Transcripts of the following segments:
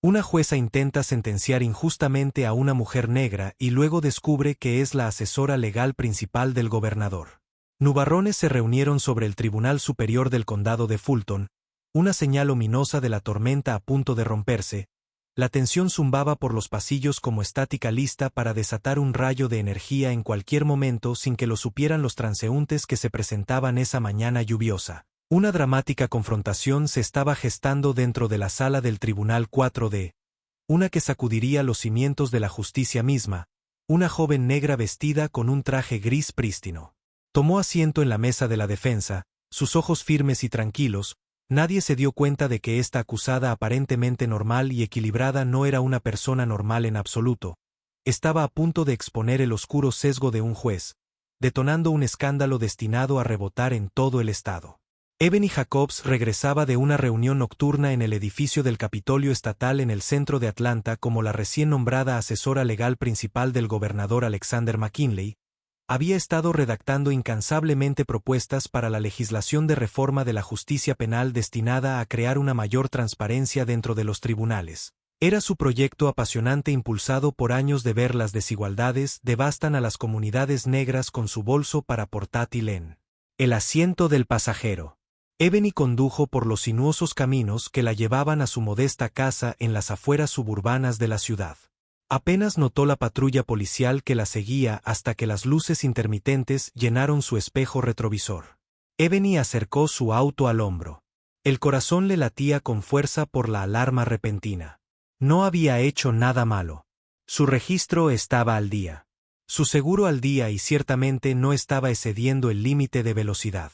Una jueza intenta sentenciar injustamente a una mujer negra y luego descubre que es la asesora legal principal del gobernador. Nubarrones se reunieron sobre el Tribunal Superior del Condado de Fulton, una señal ominosa de la tormenta a punto de romperse. La tensión zumbaba por los pasillos como estática lista para desatar un rayo de energía en cualquier momento sin que lo supieran los transeúntes que se presentaban esa mañana lluviosa. Una dramática confrontación se estaba gestando dentro de la sala del Tribunal 4D, una que sacudiría los cimientos de la justicia misma, una joven negra vestida con un traje gris prístino. Tomó asiento en la mesa de la defensa, sus ojos firmes y tranquilos. Nadie se dio cuenta de que esta acusada aparentemente normal y equilibrada no era una persona normal en absoluto. Estaba a punto de exponer el oscuro sesgo de un juez, detonando un escándalo destinado a rebotar en todo el estado. Ebony Jacobs regresaba de una reunión nocturna en el edificio del Capitolio Estatal en el centro de Atlanta como la recién nombrada asesora legal principal del gobernador Alexander McKinley. Había estado redactando incansablemente propuestas para la legislación de reforma de la justicia penal destinada a crear una mayor transparencia dentro de los tribunales. Era su proyecto apasionante impulsado por años de ver las desigualdades devastan a las comunidades negras con su bolso para portátil en el asiento del pasajero. Ebony condujo por los sinuosos caminos que la llevaban a su modesta casa en las afueras suburbanas de la ciudad. Apenas notó la patrulla policial que la seguía hasta que las luces intermitentes llenaron su espejo retrovisor. Ebony acercó su auto al hombro. El corazón le latía con fuerza por la alarma repentina. No había hecho nada malo. Su registro estaba al día. Su seguro al día y ciertamente no estaba excediendo el límite de velocidad.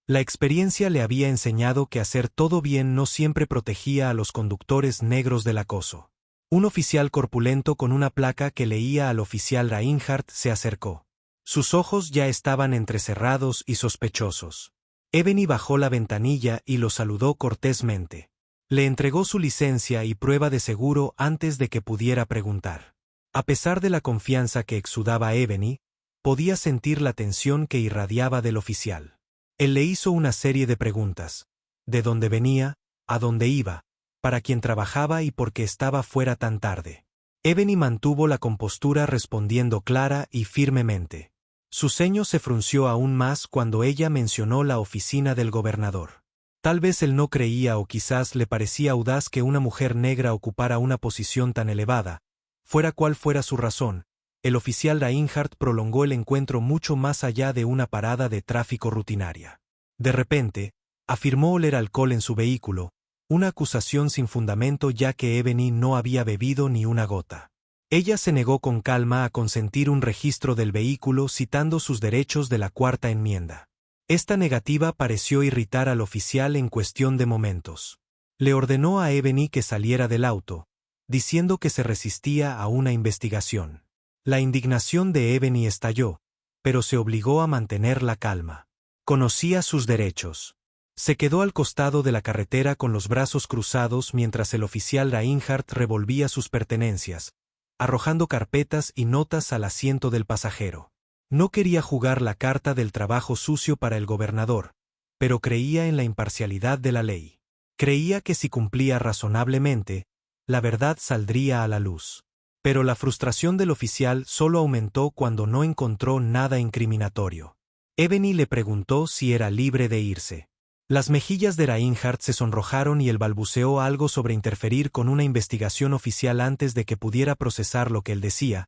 La experiencia le había enseñado que hacer todo bien no siempre protegía a los conductores negros del acoso. Un oficial corpulento con una placa que leía al oficial Reinhardt se acercó. Sus ojos ya estaban entrecerrados y sospechosos. Ebony bajó la ventanilla y lo saludó cortésmente. Le entregó su licencia y prueba de seguro antes de que pudiera preguntar. A pesar de la confianza que exudaba Ebony, podía sentir la tensión que irradiaba del oficial. Él le hizo una serie de preguntas. ¿De dónde venía? ¿A dónde iba? ¿Para quién trabajaba y por qué estaba fuera tan tarde? Ebony mantuvo la compostura respondiendo clara y firmemente. Su ceño se frunció aún más cuando ella mencionó la oficina del gobernador. Tal vez él no creía o quizás le parecía audaz que una mujer negra ocupara una posición tan elevada. Fuera cual fuera su razón, el oficial Reinhardt prolongó el encuentro mucho más allá de una parada de tráfico rutinaria. De repente, afirmó oler alcohol en su vehículo, una acusación sin fundamento ya que Ebony no había bebido ni una gota. Ella se negó con calma a consentir un registro del vehículo citando sus derechos de la Cuarta Enmienda. Esta negativa pareció irritar al oficial en cuestión de momentos. Le ordenó a Ebony que saliera del auto, diciendo que se resistía a una investigación. La indignación de Ebony estalló, pero se obligó a mantener la calma. Conocía sus derechos. Se quedó al costado de la carretera con los brazos cruzados mientras el oficial Reinhardt revolvía sus pertenencias, arrojando carpetas y notas al asiento del pasajero. No quería jugar la carta del trabajo sucio para el gobernador, pero creía en la imparcialidad de la ley. Creía que si cumplía razonablemente, la verdad saldría a la luz. Pero la frustración del oficial solo aumentó cuando no encontró nada incriminatorio. Ebony le preguntó si era libre de irse. Las mejillas de Reinhardt se sonrojaron y él balbuceó algo sobre interferir con una investigación oficial antes de que pudiera procesar lo que él decía.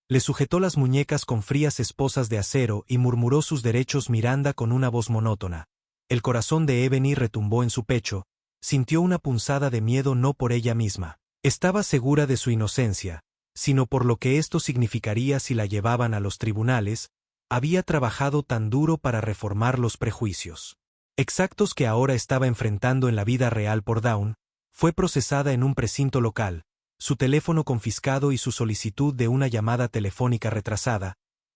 Le sujetó las muñecas con frías esposas de acero y murmuró sus derechos Miranda con una voz monótona. El corazón de Ebony retumbó en su pecho, sintió una punzada de miedo no por ella misma. Estaba segura de su inocencia, sino por lo que esto significaría si la llevaban a los tribunales. Había trabajado tan duro para reformar los prejuicios exactos que ahora estaba enfrentando en la vida real por Dawn. Fue procesada en un precinto local, su teléfono confiscado y su solicitud de una llamada telefónica retrasada.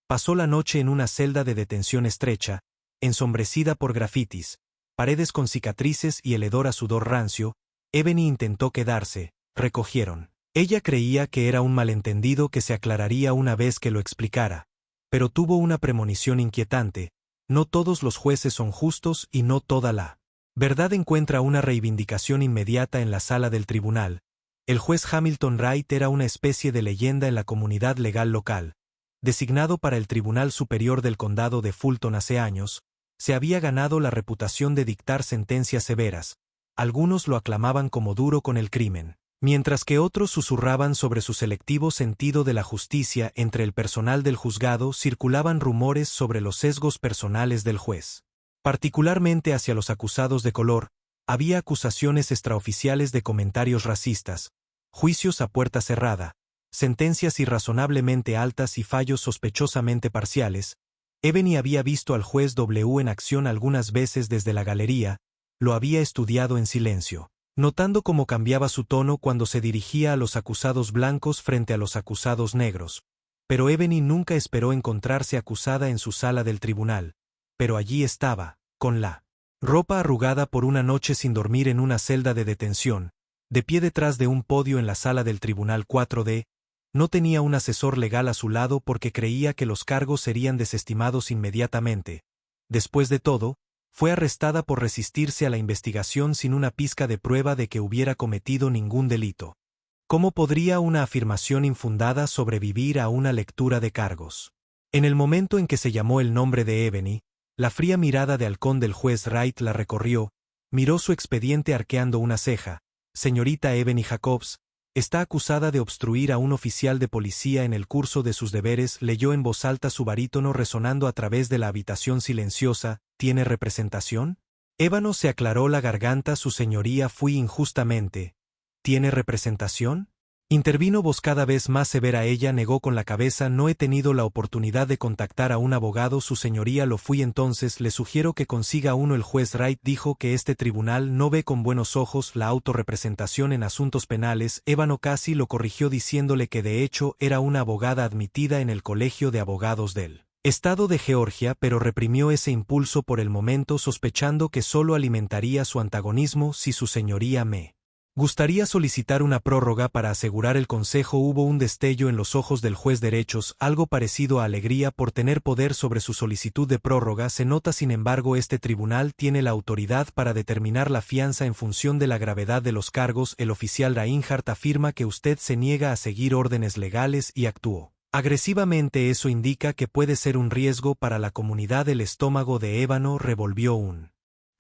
Pasó la noche en una celda de detención estrecha, ensombrecida por grafitis, paredes con cicatrices y el hedor a sudor rancio. Ebony intentó quedarse, recogieron. Ella creía que era un malentendido que se aclararía una vez que lo explicara, pero tuvo una premonición inquietante. No todos los jueces son justos y no toda la verdad encuentra una reivindicación inmediata en la sala del tribunal. El juez Hamilton Wright era una especie de leyenda en la comunidad legal local. Designado para el Tribunal Superior del Condado de Fulton hace años, se había ganado la reputación de dictar sentencias severas. Algunos lo aclamaban como duro con el crimen, mientras que otros susurraban sobre su selectivo sentido de la justicia. Entre el personal del juzgado circulaban rumores sobre los sesgos personales del juez. Particularmente hacia los acusados de color, había acusaciones extraoficiales de comentarios racistas, juicios a puerta cerrada, sentencias irrazonablemente altas y fallos sospechosamente parciales. Ebony había visto al juez W en acción algunas veces desde la galería, lo había estudiado en silencio, notando cómo cambiaba su tono cuando se dirigía a los acusados blancos frente a los acusados negros. Pero Ebony nunca esperó encontrarse acusada en su sala del tribunal. Pero allí estaba, con la ropa arrugada por una noche sin dormir en una celda de detención, de pie detrás de un podio en la sala del Tribunal 4D, no tenía un asesor legal a su lado porque creía que los cargos serían desestimados inmediatamente. Después de todo, fue arrestada por resistirse a la investigación sin una pizca de prueba de que hubiera cometido ningún delito. ¿Cómo podría una afirmación infundada sobrevivir a una lectura de cargos? En el momento en que se llamó el nombre de Ebony, la fría mirada de halcón del juez Wright la recorrió, miró su expediente arqueando una ceja. Señorita Ebony Jacobs, está acusada de obstruir a un oficial de policía en el curso de sus deberes. Leyó en voz alta su barítono resonando a través de la habitación silenciosa. ¿Tiene representación? Ébano se aclaró la garganta. Su señoría, fui injustamente. ¿Tiene representación? Intervino voz cada vez más severa. Ella negó con la cabeza. No he tenido la oportunidad de contactar a un abogado. Su señoría, lo fui. Entonces le sugiero que consiga uno. El juez Wright dijo que este tribunal no ve con buenos ojos la autorrepresentación en asuntos penales. Ébano casi lo corrigió diciéndole que de hecho era una abogada admitida en el Colegio de Abogados del Estado de Georgia, pero reprimió ese impulso por el momento, sospechando que solo alimentaría su antagonismo. Si su señoría me gustaría solicitar una prórroga para asegurar el consejo. Hubo un destello en los ojos del juez derechos, algo parecido a alegría por tener poder sobre su solicitud de prórroga. Se nota, sin embargo, este tribunal tiene la autoridad para determinar la fianza en función de la gravedad de los cargos. El oficial Reinhardt afirma que usted se niega a seguir órdenes legales y actuó agresivamente. Eso indica que puede ser un riesgo para la comunidad. El estómago de Ébano revolvió. Un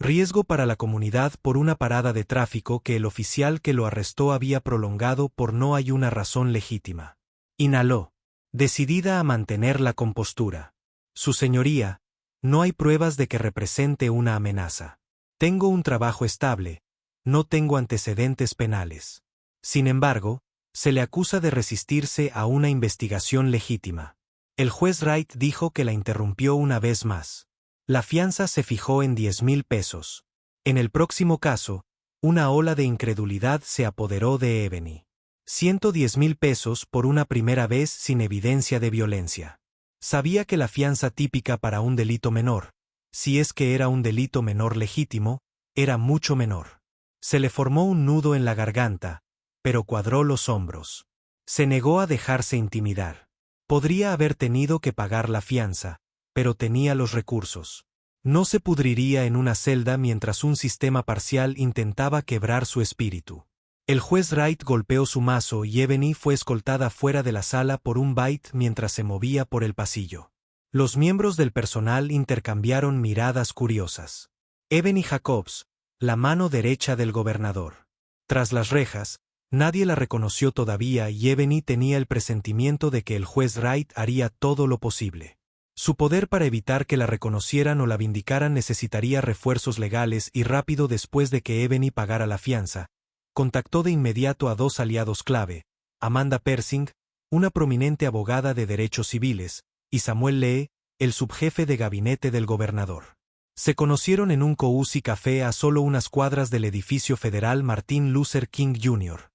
riesgo para la comunidad por una parada de tráfico que el oficial que lo arrestó había prolongado por no hay una razón legítima. Inhaló, decidida a mantener la compostura. Su señoría, no hay pruebas de que represente una amenaza. Tengo un trabajo estable, no tengo antecedentes penales. Sin embargo, se le acusa de resistirse a una investigación legítima. El juez Wright dijo que la interrumpió una vez más. La fianza se fijó en 10,000 pesos. En el próximo caso, una ola de incredulidad se apoderó de Ebony. 110,000 pesos por una primera vez sin evidencia de violencia. Sabía que la fianza típica para un delito menor, si es que era un delito menor legítimo, era mucho menor. Se le formó un nudo en la garganta, pero cuadró los hombros. Se negó a dejarse intimidar. Podría haber tenido que pagar la fianza, pero tenía los recursos. No se pudriría en una celda mientras un sistema parcial intentaba quebrar su espíritu. El juez Wright golpeó su mazo y Ebony fue escoltada fuera de la sala por un bait mientras se movía por el pasillo. Los miembros del personal intercambiaron miradas curiosas. Ebony Jacobs, la mano derecha del gobernador. Tras las rejas, nadie la reconoció todavía y Ebony tenía el presentimiento de que el juez Wright haría todo lo posible. Su poder para evitar que la reconocieran o la vindicaran necesitaría refuerzos legales y rápido. Después de que Ebony pagara la fianza, contactó de inmediato a dos aliados clave, Amanda Persing, una prominente abogada de derechos civiles, y Samuel Lee, el subjefe de gabinete del gobernador. Se conocieron en un cozy café a solo unas cuadras del edificio federal Martin Luther King Jr.,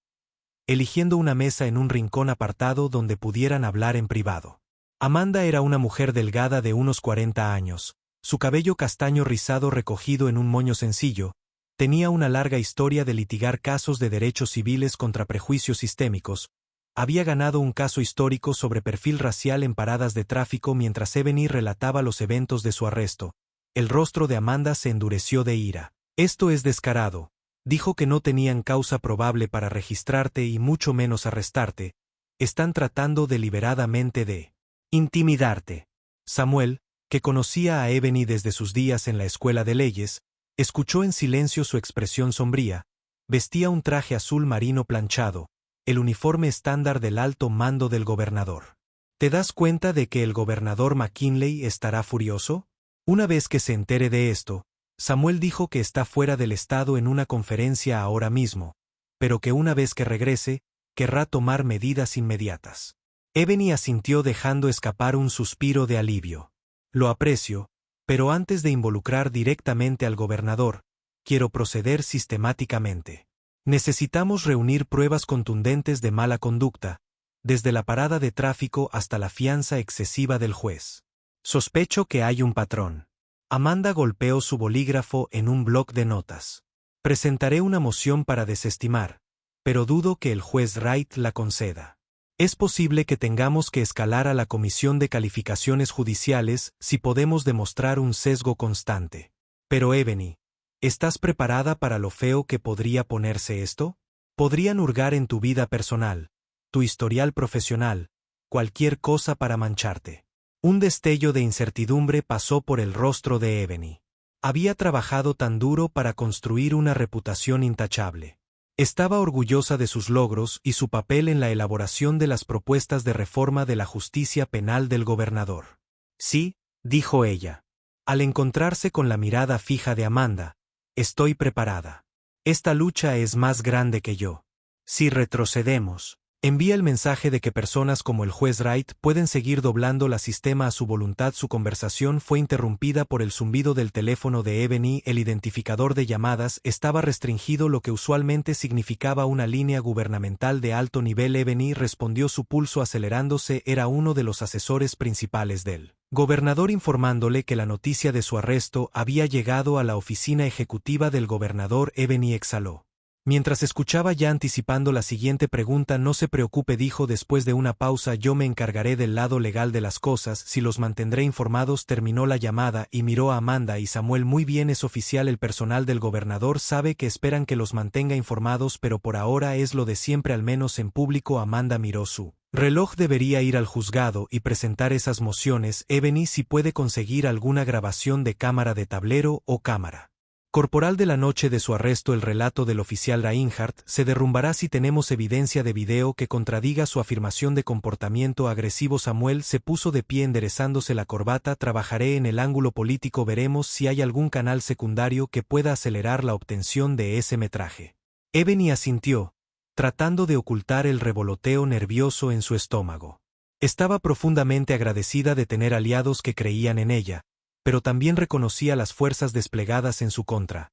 eligiendo una mesa en un rincón apartado donde pudieran hablar en privado. Amanda era una mujer delgada de unos 40 años, su cabello castaño rizado recogido en un moño sencillo, tenía una larga historia de litigar casos de derechos civiles contra prejuicios sistémicos, había ganado un caso histórico sobre perfil racial en paradas de tráfico mientras Ebony relataba los eventos de su arresto. El rostro de Amanda se endureció de ira. Esto es descarado. Dijo que no tenían causa probable para registrarte y mucho menos arrestarte. Están tratando deliberadamente de intimidarte. Samuel, que conocía a Ebony desde sus días en la escuela de leyes, escuchó en silencio su expresión sombría. Vestía un traje azul marino planchado, el uniforme estándar del alto mando del gobernador. ¿Te das cuenta de que el gobernador McKinley estará furioso? Una vez que se entere de esto, Samuel dijo que está fuera del estado en una conferencia ahora mismo, pero que una vez que regrese, querrá tomar medidas inmediatas. Ebony asintió dejando escapar un suspiro de alivio. Lo aprecio, pero antes de involucrar directamente al gobernador, quiero proceder sistemáticamente. Necesitamos reunir pruebas contundentes de mala conducta, desde la parada de tráfico hasta la fianza excesiva del juez. Sospecho que hay un patrón. Amanda golpeó su bolígrafo en un bloc de notas. Presentaré una moción para desestimar, pero dudo que el juez Wright la conceda. Es posible que tengamos que escalar a la Comisión de Calificaciones Judiciales si podemos demostrar un sesgo constante. Pero Ebony, ¿estás preparada para lo feo que podría ponerse esto? Podrían hurgar en tu vida personal, tu historial profesional, cualquier cosa para mancharte. Un destello de incertidumbre pasó por el rostro de Ebony. Había trabajado tan duro para construir una reputación intachable. Estaba orgullosa de sus logros y su papel en la elaboración de las propuestas de reforma de la justicia penal del gobernador. Sí, dijo ella. Al encontrarse con la mirada fija de Amanda, estoy preparada. Esta lucha es más grande que yo. Si retrocedemos, envía el mensaje de que personas como el juez Wright pueden seguir doblando la sistema a su voluntad. Su conversación fue interrumpida por el zumbido del teléfono de Ebony. El identificador de llamadas estaba restringido, lo que usualmente significaba una línea gubernamental de alto nivel. Ebony respondió, su pulso acelerándose. Era uno de los asesores principales del gobernador, informándole que la noticia de su arresto había llegado a la oficina ejecutiva del gobernador. Ebony exhaló. Mientras escuchaba, ya anticipando la siguiente pregunta. No se preocupe, dijo después de una pausa, yo me encargaré del lado legal de las cosas, si los mantendré informados. Terminó la llamada y miró a Amanda y Samuel. Muy bien, es oficial, el personal del gobernador sabe que esperan que los mantenga informados, pero por ahora es lo de siempre, al menos en público. Amanda miró su reloj. Debería ir al juzgado y presentar esas mociones. Ebony, si puede conseguir alguna grabación de cámara de tablero o cámara corporal de la noche de su arresto. El relato del oficial Reinhardt se derrumbará si tenemos evidencia de video que contradiga su afirmación de comportamiento agresivo. Samuel se puso de pie enderezándose la corbata. Trabajaré en el ángulo político, veremos si hay algún canal secundario que pueda acelerar la obtención de ese metraje. Ebony asintió, tratando de ocultar el revoloteo nervioso en su estómago. Estaba profundamente agradecida de tener aliados que creían en ella, pero también reconocía las fuerzas desplegadas en su contra.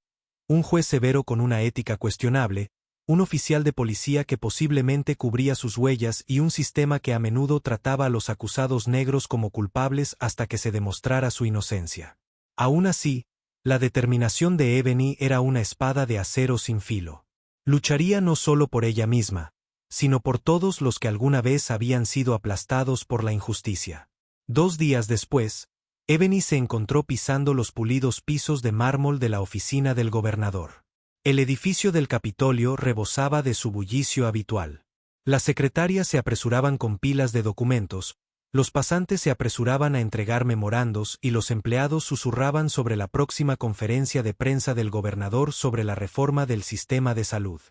Un juez severo con una ética cuestionable, un oficial de policía que posiblemente cubría sus huellas y un sistema que a menudo trataba a los acusados negros como culpables hasta que se demostrara su inocencia. Aún así, la determinación de Ebony era una espada de acero sin filo. Lucharía no solo por ella misma, sino por todos los que alguna vez habían sido aplastados por la injusticia. 2 días después, Ebony se encontró pisando los pulidos pisos de mármol de la oficina del gobernador. El edificio del Capitolio rebosaba de su bullicio habitual. Las secretarias se apresuraban con pilas de documentos, los pasantes se apresuraban a entregar memorandos y los empleados susurraban sobre la próxima conferencia de prensa del gobernador sobre la reforma del sistema de salud.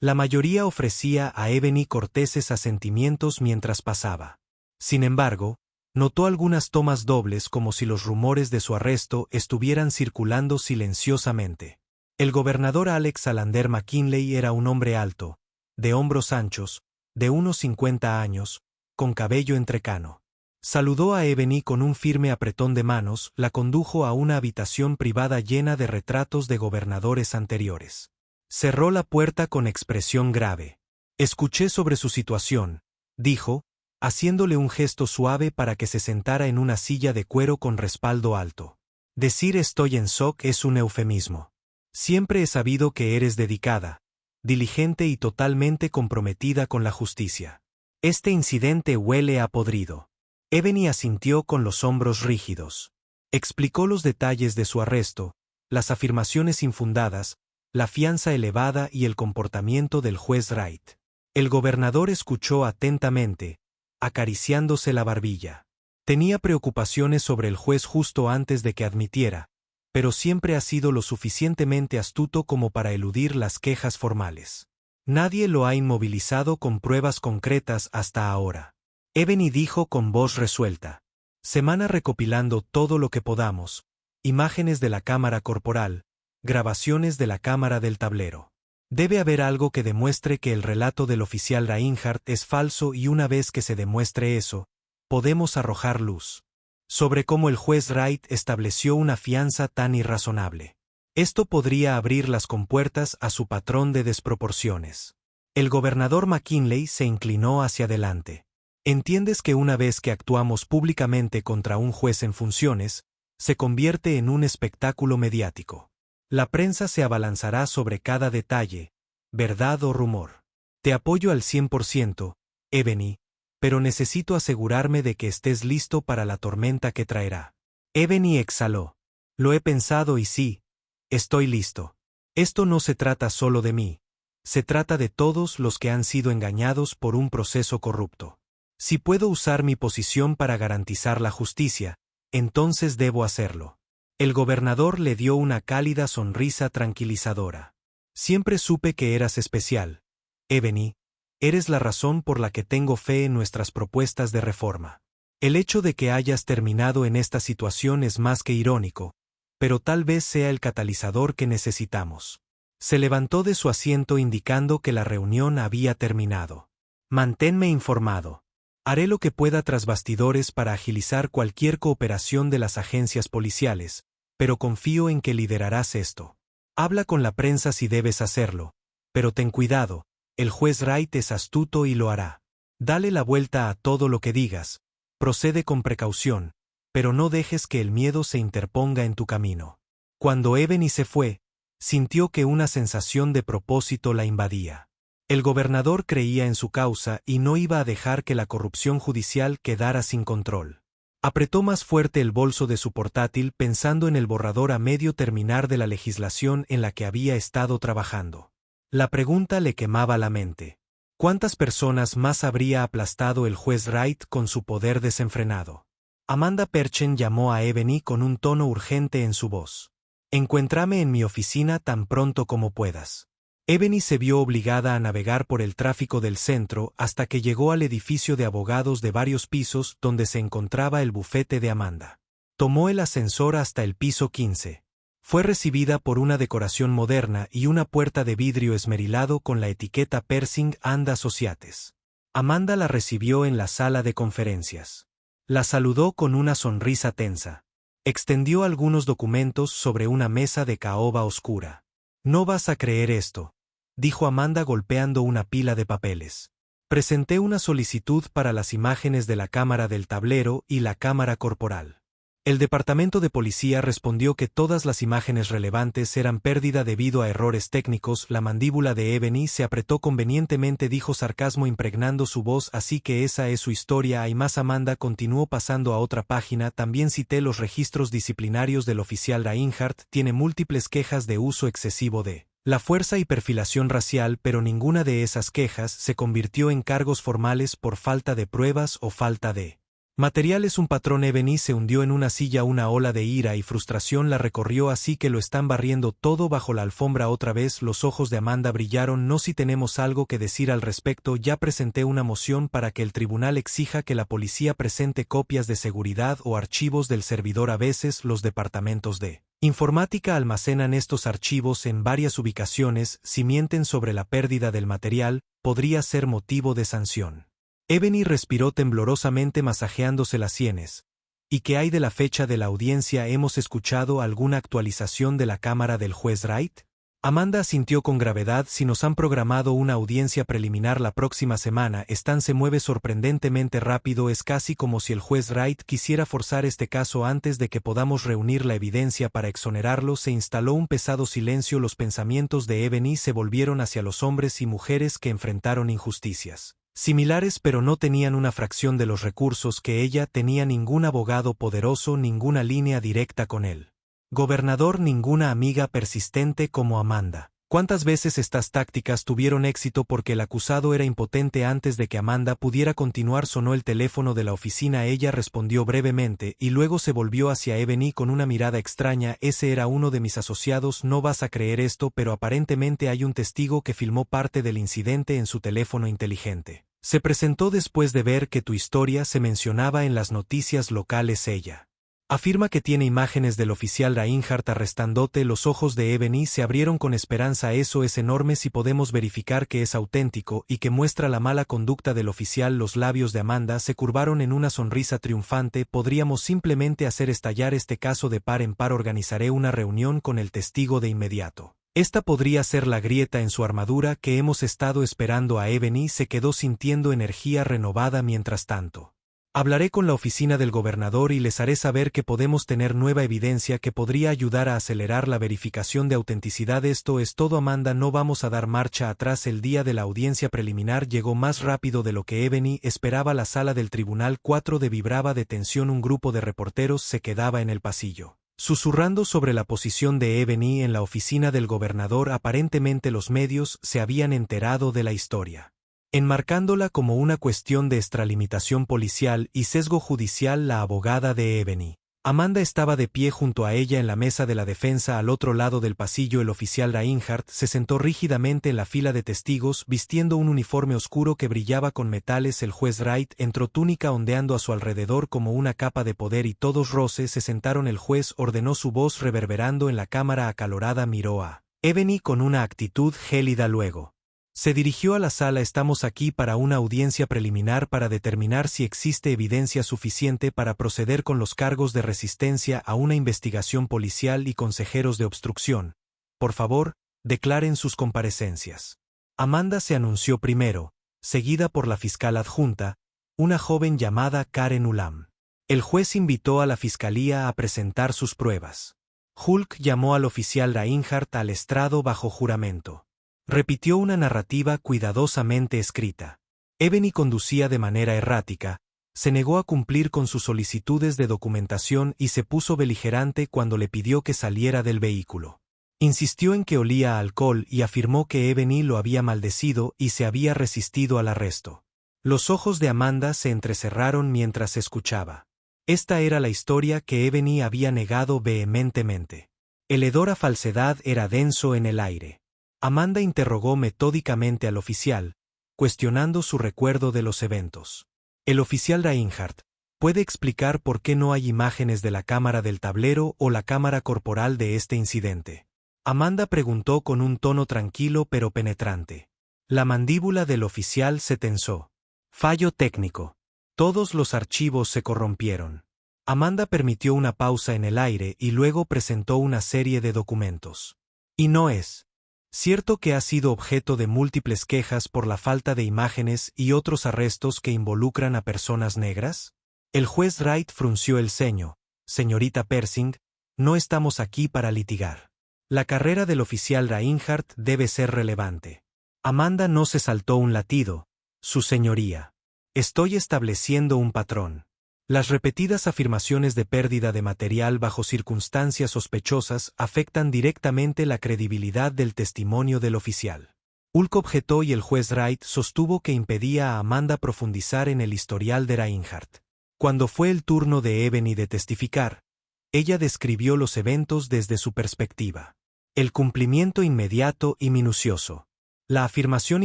La mayoría ofrecía a Ebony corteses asentimientos mientras pasaba. Sin embargo, notó algunas tomas dobles, como si los rumores de su arresto estuvieran circulando silenciosamente. El gobernador Alex Alander McKinley era un hombre alto, de hombros anchos, de unos 50 años, con cabello entrecano. Saludó a Ebony con un firme apretón de manos, la condujo a una habitación privada llena de retratos de gobernadores anteriores. Cerró la puerta con expresión grave. Escuché sobre su situación, dijo, haciéndole un gesto suave para que se sentara en una silla de cuero con respaldo alto. Decir estoy en shock es un eufemismo. Siempre he sabido que eres dedicada, diligente y totalmente comprometida con la justicia. Este incidente huele a podrido. Ebony asintió con los hombros rígidos. Explicó los detalles de su arresto, las afirmaciones infundadas, la fianza elevada y el comportamiento del juez Wright. El gobernador escuchó atentamente, acariciándose la barbilla. Tenía preocupaciones sobre el juez justo antes de que admitiera, pero siempre ha sido lo suficientemente astuto como para eludir las quejas formales. Nadie lo ha inmovilizado con pruebas concretas hasta ahora. Ebony dijo con voz resuelta. Semana recopilando todo lo que podamos, imágenes de la cámara corporal, grabaciones de la cámara del tablero. Debe haber algo que demuestre que el relato del oficial Reinhardt es falso y una vez que se demuestre eso, podemos arrojar luz sobre cómo el juez Wright estableció una fianza tan irrazonable. Esto podría abrir las compuertas a su patrón de desproporciones. El gobernador McKinley se inclinó hacia adelante. ¿Entiendes que una vez que actuamos públicamente contra un juez en funciones, se convierte en un espectáculo mediático? La prensa se abalanzará sobre cada detalle, verdad o rumor. Te apoyo al 100%, Ebony, pero necesito asegurarme de que estés listo para la tormenta que traerá. Ebony exhaló. Lo he pensado y sí, estoy listo. Esto no se trata solo de mí, se trata de todos los que han sido engañados por un proceso corrupto. Si puedo usar mi posición para garantizar la justicia, entonces debo hacerlo. El gobernador le dio una cálida sonrisa tranquilizadora. Siempre supe que eras especial, Ebony. Eres la razón por la que tengo fe en nuestras propuestas de reforma. El hecho de que hayas terminado en esta situación es más que irónico, pero tal vez sea el catalizador que necesitamos. Se levantó de su asiento indicando que la reunión había terminado. Manténme informado. Haré lo que pueda tras bastidores para agilizar cualquier cooperación de las agencias policiales, pero confío en que liderarás esto. Habla con la prensa si debes hacerlo, pero ten cuidado. El juez Wright es astuto y lo hará. Dale la vuelta a todo lo que digas, procede con precaución, pero no dejes que el miedo se interponga en tu camino. Cuando Ebony se fue, sintió que una sensación de propósito la invadía. El gobernador creía en su causa y no iba a dejar que la corrupción judicial quedara sin control. Apretó más fuerte el bolso de su portátil pensando en el borrador a medio terminar de la legislación en la que había estado trabajando. La pregunta le quemaba la mente. ¿Cuántas personas más habría aplastado el juez Wright con su poder desenfrenado? Amanda Perchen llamó a Ebony con un tono urgente en su voz. Encuéntrame en mi oficina tan pronto como puedas. Ebony se vio obligada a navegar por el tráfico del centro hasta que llegó al edificio de abogados de varios pisos donde se encontraba el bufete de Amanda. Tomó el ascensor hasta el piso 15. Fue recibida por una decoración moderna y una puerta de vidrio esmerilado con la etiqueta Persing and Associates. Amanda la recibió en la sala de conferencias. La saludó con una sonrisa tensa. Extendió algunos documentos sobre una mesa de caoba oscura. No vas a creer esto, dijo Amanda golpeando una pila de papeles. Presenté una solicitud para las imágenes de la cámara del tablero y la cámara corporal. El departamento de policía respondió que todas las imágenes relevantes eran pérdida debido a errores técnicos. La mandíbula de Ebony se apretó convenientemente, dijo sarcasmo impregnando su voz. Así que esa es su historia. Hay más. Amanda continuó pasando a otra página. También cité los registros disciplinarios del oficial Reinhardt. Tiene múltiples quejas de uso excesivo de la fuerza y perfilación racial, pero ninguna de esas quejas se convirtió en cargos formales por falta de pruebas o falta de material. Es un patrón. Ebony se hundió en una silla. Una ola de ira y frustración la recorrió. Así que lo están barriendo todo bajo la alfombra otra vez. Los ojos de Amanda brillaron. No, si tenemos algo que decir al respecto. Ya presenté una moción para que el tribunal exija que la policía presente copias de seguridad o archivos del servidor. A veces los departamentos de informática almacenan estos archivos en varias ubicaciones. Si mienten sobre la pérdida del material, podría ser motivo de sanción. Ebony respiró temblorosamente masajeándose las sienes. ¿Y qué hay de la fecha de la audiencia? ¿Hemos escuchado alguna actualización de la cámara del juez Wright? Amanda asintió con gravedad. Si nos han programado una audiencia preliminar la próxima semana. Se mueve sorprendentemente rápido. Es casi como si el juez Wright quisiera forzar este caso antes de que podamos reunir la evidencia para exonerarlo. Se instaló un pesado silencio. Los pensamientos de Ebony se volvieron hacia los hombres y mujeres que enfrentaron injusticias similares, pero no tenían una fracción de los recursos que ella tenía. Ningún abogado poderoso, ninguna línea directa con él. Gobernador, ninguna amiga persistente como Amanda. ¿Cuántas veces estas tácticas tuvieron éxito porque el acusado era impotente antes de que Amanda pudiera continuar? Sonó el teléfono de la oficina. Ella respondió brevemente y luego se volvió hacia Ebony con una mirada extraña. Ese era uno de mis asociados. No vas a creer esto, pero aparentemente hay un testigo que filmó parte del incidente en su teléfono inteligente. Se presentó después de ver que tu historia se mencionaba en las noticias locales. Ella afirma que tiene imágenes del oficial Reinhardt arrestándote. Los ojos de Ebony se abrieron con esperanza. Eso es enorme. Si podemos verificar que es auténtico y que muestra la mala conducta del oficial. Los labios de Amanda se curvaron en una sonrisa triunfante. Podríamos simplemente hacer estallar este caso de par en par. Organizaré una reunión con el testigo de inmediato. Esta podría ser la grieta en su armadura que hemos estado esperando. A Ebony se quedó sintiendo energía renovada. Mientras tanto, hablaré con la oficina del gobernador y les haré saber que podemos tener nueva evidencia que podría ayudar a acelerar la verificación de autenticidad. Esto es todo, Amanda. No vamos a dar marcha atrás. El día de la audiencia preliminar llegó más rápido de lo que Ebony esperaba. La sala del tribunal 4 vibraba de tensión. Un grupo de reporteros se quedaba en el pasillo, susurrando sobre la posición de Ebony en la oficina del gobernador. Aparentemente los medios se habían enterado de la historia, enmarcándola como una cuestión de extralimitación policial y sesgo judicial. La abogada de Ebony, Amanda, estaba de pie junto a ella en la mesa de la defensa. Al otro lado del pasillo, el oficial Reinhardt se sentó rígidamente en la fila de testigos, vistiendo un uniforme oscuro que brillaba con metales. El juez Wright entró, túnica ondeando a su alrededor como una capa de poder, y todos roces se sentaron. El juez ordenó, su voz reverberando en la cámara acalorada. Miró a Ebony con una actitud gélida. Luego se dirigió a la sala. Estamos aquí para una audiencia preliminar para determinar si existe evidencia suficiente para proceder con los cargos de resistencia a una investigación policial y consejeros de obstrucción. Por favor, declaren sus comparecencias. Amanda se anunció primero, seguida por la fiscal adjunta, una joven llamada Karen Ulam. El juez invitó a la fiscalía a presentar sus pruebas. Hulk llamó al oficial Reinhardt al estrado bajo juramento. Repitió una narrativa cuidadosamente escrita. Ebony conducía de manera errática, se negó a cumplir con sus solicitudes de documentación y se puso beligerante cuando le pidió que saliera del vehículo. Insistió en que olía a alcohol y afirmó que Ebony lo había maldecido y se había resistido al arresto. Los ojos de Amanda se entrecerraron mientras escuchaba. Esta era la historia que Ebony había negado vehementemente. El hedor a falsedad era denso en el aire. Amanda interrogó metódicamente al oficial, cuestionando su recuerdo de los eventos. El oficial Reinhardt, ¿puede explicar por qué no hay imágenes de la cámara del tablero o la cámara corporal de este incidente? Amanda preguntó con un tono tranquilo pero penetrante. La mandíbula del oficial se tensó. Fallo técnico. Todos los archivos se corrompieron. Amanda permitió una pausa en el aire y luego presentó una serie de documentos. Y no es cierto que ha sido objeto de múltiples quejas por la falta de imágenes y otros arrestos que involucran a personas negras? El juez Wright frunció el ceño. Señorita Persing, no estamos aquí para litigar. La carrera del oficial Reinhardt debe ser relevante. Amanda no se saltó un latido. Su señoría. Estoy estableciendo un patrón. Las repetidas afirmaciones de pérdida de material bajo circunstancias sospechosas afectan directamente la credibilidad del testimonio del oficial. Hulk objetó y el juez Wright sostuvo que impedía a Amanda profundizar en el historial de Reinhardt. Cuando fue el turno de Ebony de testificar, ella describió los eventos desde su perspectiva. El cumplimiento inmediato y minucioso. La afirmación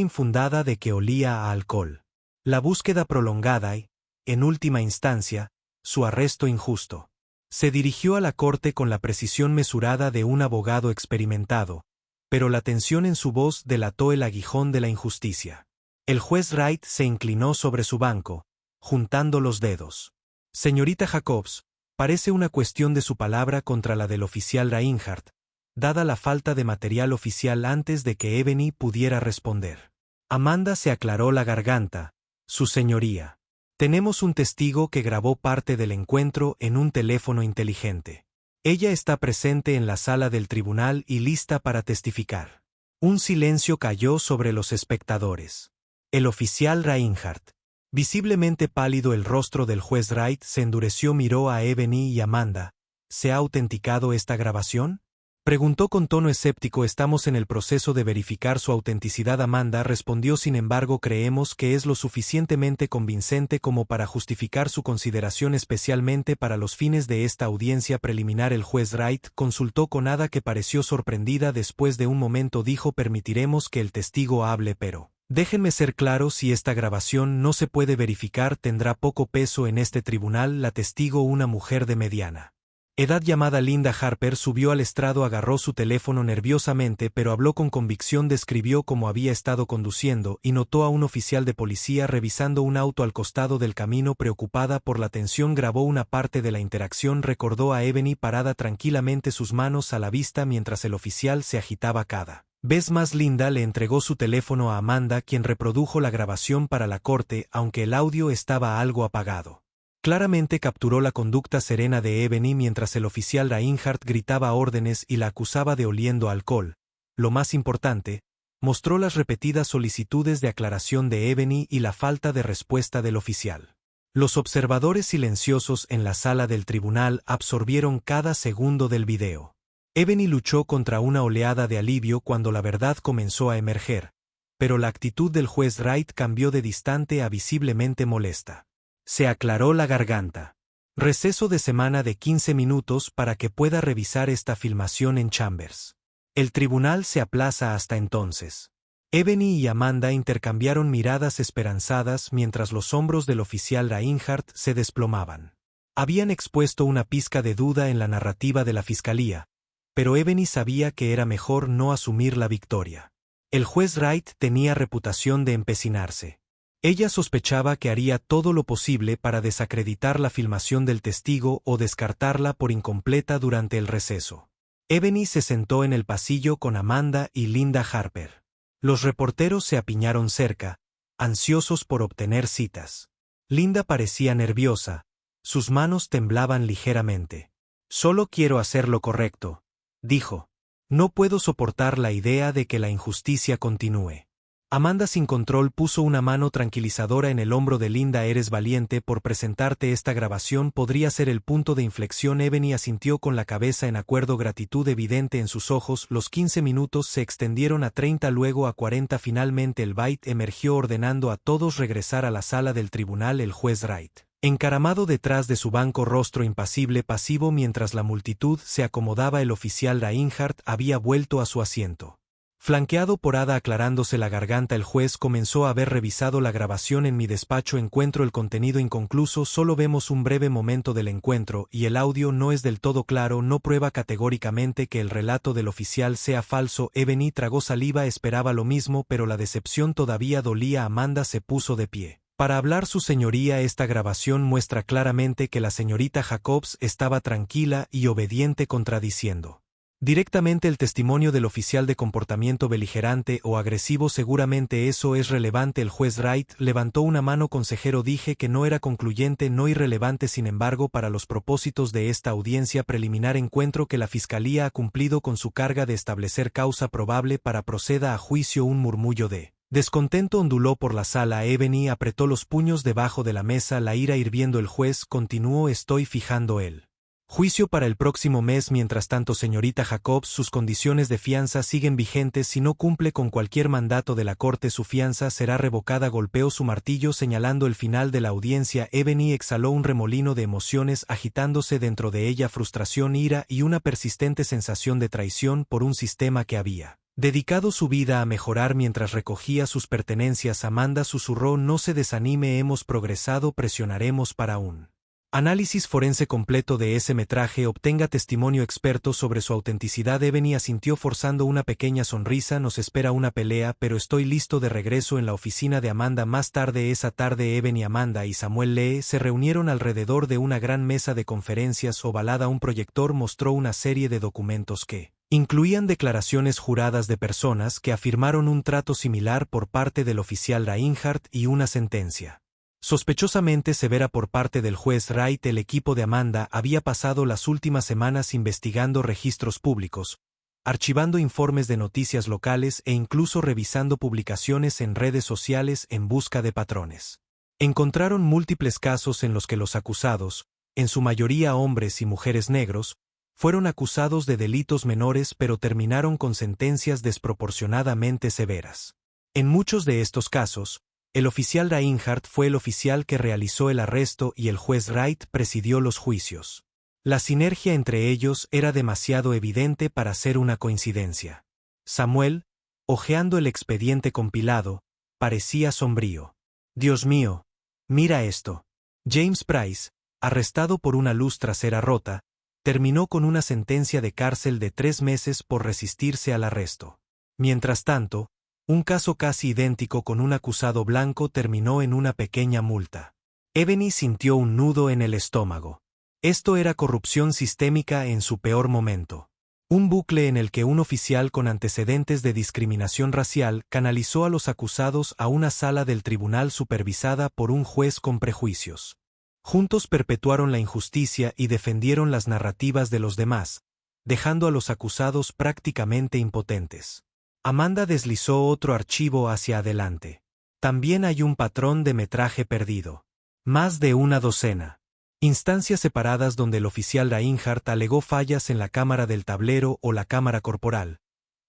infundada de que olía a alcohol. La búsqueda prolongada y, en última instancia, su arresto injusto. Se dirigió a la corte con la precisión mesurada de un abogado experimentado, pero la tensión en su voz delató el aguijón de la injusticia. El juez Wright se inclinó sobre su banco, juntando los dedos. Señorita Jacobs, parece una cuestión de su palabra contra la del oficial Reinhardt, dada la falta de material oficial antes de que Ebony pudiera responder. Amanda se aclaró la garganta. Su señoría. Tenemos un testigo que grabó parte del encuentro en un teléfono inteligente. Ella está presente en la sala del tribunal y lista para testificar. Un silencio cayó sobre los espectadores. El oficial Reinhardt, visiblemente pálido, el rostro del juez Wright se endureció, miró a Ebony y Amanda. ¿Se ha autenticado esta grabación? Preguntó con tono escéptico. Estamos en el proceso de verificar su autenticidad. Amanda respondió. Sin embargo, creemos que es lo suficientemente convincente como para justificar su consideración, especialmente para los fines de esta audiencia preliminar. El juez Wright consultó con Ada, que pareció sorprendida. Después de un momento dijo: permitiremos que el testigo hable, pero déjenme ser claro, si esta grabación no se puede verificar, tendrá poco peso en este tribunal. La testigo, una mujer de mediana edad llamada Linda Harper, subió al estrado, agarró su teléfono nerviosamente, pero habló con convicción. Describió cómo había estado conduciendo y notó a un oficial de policía revisando un auto al costado del camino. Preocupada por la tensión, grabó una parte de la interacción. Recordó a Ebony parada tranquilamente, sus manos a la vista mientras el oficial se agitaba cada vez más. Linda le entregó su teléfono a Amanda, quien reprodujo la grabación para la corte, aunque el audio estaba algo apagado. Claramente capturó la conducta serena de Ebony mientras el oficial Reinhardt gritaba órdenes y la acusaba de oliendo alcohol. Lo más importante, mostró las repetidas solicitudes de aclaración de Ebony y la falta de respuesta del oficial. Los observadores silenciosos en la sala del tribunal absorbieron cada segundo del video. Ebony luchó contra una oleada de alivio cuando la verdad comenzó a emerger, pero la actitud del juez Wright cambió de distante a visiblemente molesta. Se aclaró la garganta. Receso de semana de 15 minutos para que pueda revisar esta filmación en Chambers. El tribunal se aplaza hasta entonces. Ebony y Amanda intercambiaron miradas esperanzadas mientras los hombros del oficial Reinhardt se desplomaban. Habían expuesto una pizca de duda en la narrativa de la fiscalía, pero Ebony sabía que era mejor no asumir la victoria. El juez Wright tenía reputación de empecinarse. Ella sospechaba que haría todo lo posible para desacreditar la filmación del testigo o descartarla por incompleta durante el receso. Ebony se sentó en el pasillo con Amanda y Linda Harper. Los reporteros se apiñaron cerca, ansiosos por obtener citas. Linda parecía nerviosa, sus manos temblaban ligeramente. «Solo quiero hacer lo correcto», dijo. «No puedo soportar la idea de que la injusticia continúe». Amanda, sin control, puso una mano tranquilizadora en el hombro de Linda. «Eres valiente por presentarte. Esta grabación podría ser el punto de inflexión». Ebony asintió con la cabeza en acuerdo, gratitud evidente en sus ojos. Los 15 minutos se extendieron a 30, luego a 40. Finalmente el Bait emergió ordenando a todos regresar a la sala del tribunal. El juez Wright, encaramado detrás de su banco, rostro impasible, pasivo mientras la multitud se acomodaba. El oficial Reinhardt había vuelto a su asiento. Flanqueado por Ada aclarándose la garganta, el juez comenzó. «Haber revisado la grabación en mi despacho, encuentro el contenido inconcluso. Solo vemos un breve momento del encuentro y el audio no es del todo claro. No prueba categóricamente que el relato del oficial sea falso». Ebony tragó saliva. Esperaba lo mismo, pero la decepción todavía dolía. Amanda se puso de pie para hablar. «Su señoría, esta grabación muestra claramente que la señorita Jacobs estaba tranquila y obediente, contradiciendo directamente el testimonio del oficial de comportamiento beligerante o agresivo. Seguramente eso es relevante». El juez Wright levantó una mano. «Consejero, dije que no era concluyente, no irrelevante. Sin embargo, para los propósitos de esta audiencia preliminar, encuentro que la fiscalía ha cumplido con su carga de establecer causa probable para proceda a juicio». Un murmullo de descontento onduló por la sala. Ebony apretó los puños debajo de la mesa, la ira hirviendo. El juez continuó: «Estoy fijando el juicio para el próximo mes. Mientras tanto, señorita Jacobs, sus condiciones de fianza siguen vigentes. Si no cumple con cualquier mandato de la corte, su fianza será revocada». Golpeó su martillo señalando el final de la audiencia. Ebony exhaló un remolino de emociones agitándose dentro de ella: frustración, ira y una persistente sensación de traición por un sistema que había dedicado su vida a mejorar. Mientras recogía sus pertenencias, Amanda susurró: «No se desanime, hemos progresado. Presionaremos para un análisis forense completo de ese metraje. Obtenga testimonio experto sobre su autenticidad». Ebony asintió forzando una pequeña sonrisa. «Nos espera una pelea, pero estoy listo». De regreso en la oficina de Amanda más tarde esa tarde, Ebony, Amanda y Samuel Lee se reunieron alrededor de una gran mesa de conferencias ovalada. Un proyector mostró una serie de documentos que incluían declaraciones juradas de personas que afirmaron un trato similar por parte del oficial Reinhardt y una sentencia sospechosamente severa por parte del juez Wright. El equipo de Amanda había pasado las últimas semanas investigando registros públicos, archivando informes de noticias locales e incluso revisando publicaciones en redes sociales en busca de patrones. Encontraron múltiples casos en los que los acusados, en su mayoría hombres y mujeres negros, Fueron acusados de delitos menores pero terminaron con sentencias desproporcionadamente severas. En muchos de estos casos, el oficial Reinhardt fue el oficial que realizó el arresto y el juez Wright presidió los juicios. La sinergia entre ellos era demasiado evidente para ser una coincidencia. Samuel, hojeando el expediente compilado, parecía sombrío. «Dios mío, mira esto». James Price, arrestado por una luz trasera rota, terminó con una sentencia de cárcel de 3 meses por resistirse al arresto. Mientras tanto, un caso casi idéntico con un acusado blanco terminó en una pequeña multa. Ebony sintió un nudo en el estómago. Esto era corrupción sistémica en su peor momento. Un bucle en el que un oficial con antecedentes de discriminación racial canalizó a los acusados a una sala del tribunal supervisada por un juez con prejuicios. Juntos perpetuaron la injusticia y defendieron las narrativas de los demás, dejando a los acusados prácticamente impotentes. Amanda deslizó otro archivo hacia adelante. También hay un patrón de metraje perdido. Más de una docena. Instancias separadas donde el oficial Reinhardt alegó fallas en la cámara del tablero o la cámara corporal,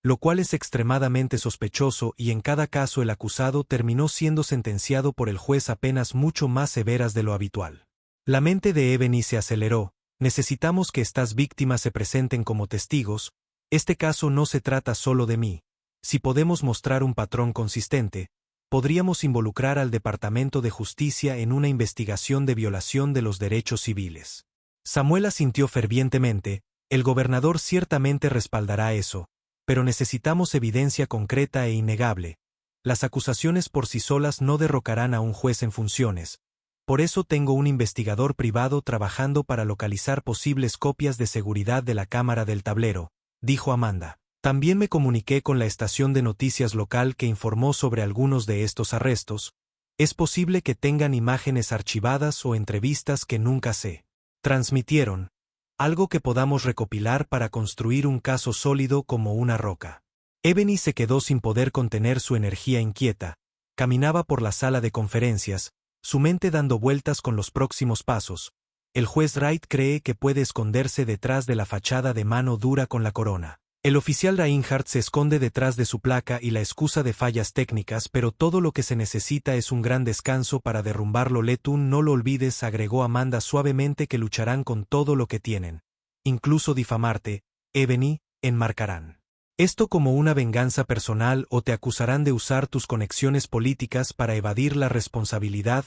lo cual es extremadamente sospechoso y en cada caso el acusado terminó siendo sentenciado por el juez a penas mucho más severas de lo habitual. La mente de Ebony se aceleró. Necesitamos que estas víctimas se presenten como testigos. Este caso no se trata solo de mí. Si podemos mostrar un patrón consistente, podríamos involucrar al Departamento de Justicia en una investigación de violación de los derechos civiles. Samuel asintió fervientemente. El gobernador ciertamente respaldará eso, pero necesitamos evidencia concreta e innegable. Las acusaciones por sí solas no derrocarán a un juez en funciones. Por eso tengo un investigador privado trabajando para localizar posibles copias de seguridad de la cámara del tablero, dijo Amanda. También me comuniqué con la estación de noticias local que informó sobre algunos de estos arrestos. Es posible que tengan imágenes archivadas o entrevistas que nunca se transmitieron, algo que podamos recopilar para construir un caso sólido como una roca. Ebony se quedó sin poder contener su energía inquieta. Caminaba por la sala de conferencias, su mente dando vueltas con los próximos pasos. El juez Wright cree que puede esconderse detrás de la fachada de mano dura con la corona. El oficial Reinhardt se esconde detrás de su placa y la excusa de fallas técnicas, pero todo lo que se necesita es un gran descanso para derrumbarlo. Letún, no lo olvides, agregó Amanda suavemente, que lucharán con todo lo que tienen. Incluso difamarte, Ebony, enmarcarán esto como una venganza personal o te acusarán de usar tus conexiones políticas para evadir la responsabilidad.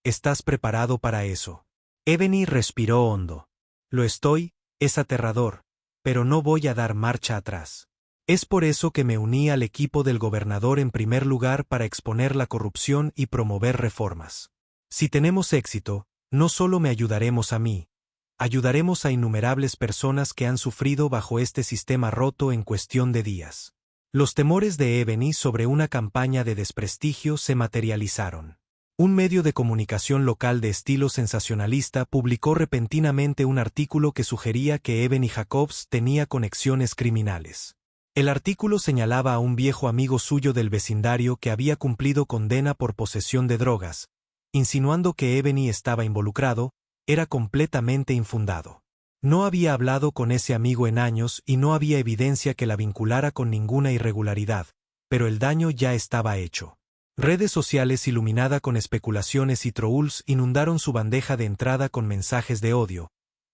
¿Estás preparado para eso? Ebony respiró hondo. Lo estoy, es aterrador, pero no voy a dar marcha atrás. Es por eso que me uní al equipo del gobernador en primer lugar, para exponer la corrupción y promover reformas. Si tenemos éxito, no solo me ayudaremos a mí, ayudaremos a innumerables personas que han sufrido bajo este sistema roto en cuestión de días. Los temores de Ebony sobre una campaña de desprestigio se materializaron. Un medio de comunicación local de estilo sensacionalista publicó repentinamente un artículo que sugería que Ebony Jacobs tenía conexiones criminales. El artículo señalaba a un viejo amigo suyo del vecindario que había cumplido condena por posesión de drogas, insinuando que Ebony estaba involucrado. Era completamente infundado. No había hablado con ese amigo en años y no había evidencia que la vinculara con ninguna irregularidad, pero el daño ya estaba hecho. Redes sociales iluminada con especulaciones y trolls inundaron su bandeja de entrada con mensajes de odio.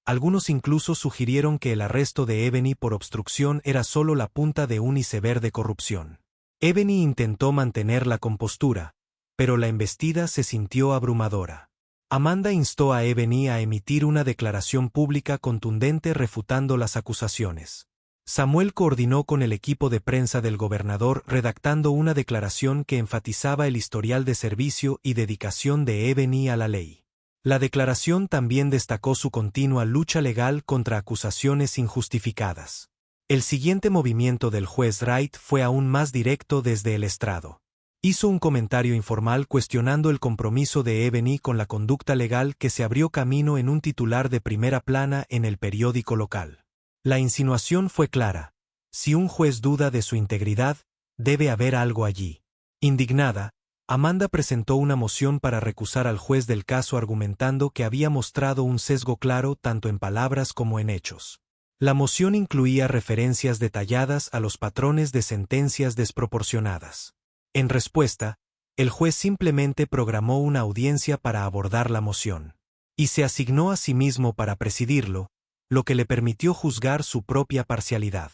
Algunos incluso sugirieron que el arresto de Ebony por obstrucción era solo la punta de un iceberg de corrupción. Ebony intentó mantener la compostura, pero la embestida se sintió abrumadora. Amanda instó a Ebony a emitir una declaración pública contundente refutando las acusaciones. Samuel coordinó con el equipo de prensa del gobernador redactando una declaración que enfatizaba el historial de servicio y dedicación de Ebony a la ley. La declaración también destacó su continua lucha legal contra acusaciones injustificadas. El siguiente movimiento del juez Wright fue aún más directo desde el estrado. Hizo un comentario informal cuestionando el compromiso de Ebony con la conducta legal que se abrió camino en un titular de primera plana en el periódico local. La insinuación fue clara. Si un juez duda de su integridad, debe haber algo allí. Indignada, Amanda presentó una moción para recusar al juez del caso argumentando que había mostrado un sesgo claro tanto en palabras como en hechos. La moción incluía referencias detalladas a los patrones de sentencias desproporcionadas. En respuesta, el juez simplemente programó una audiencia para abordar la moción. Y se asignó a sí mismo para presidirlo, lo que le permitió juzgar su propia parcialidad.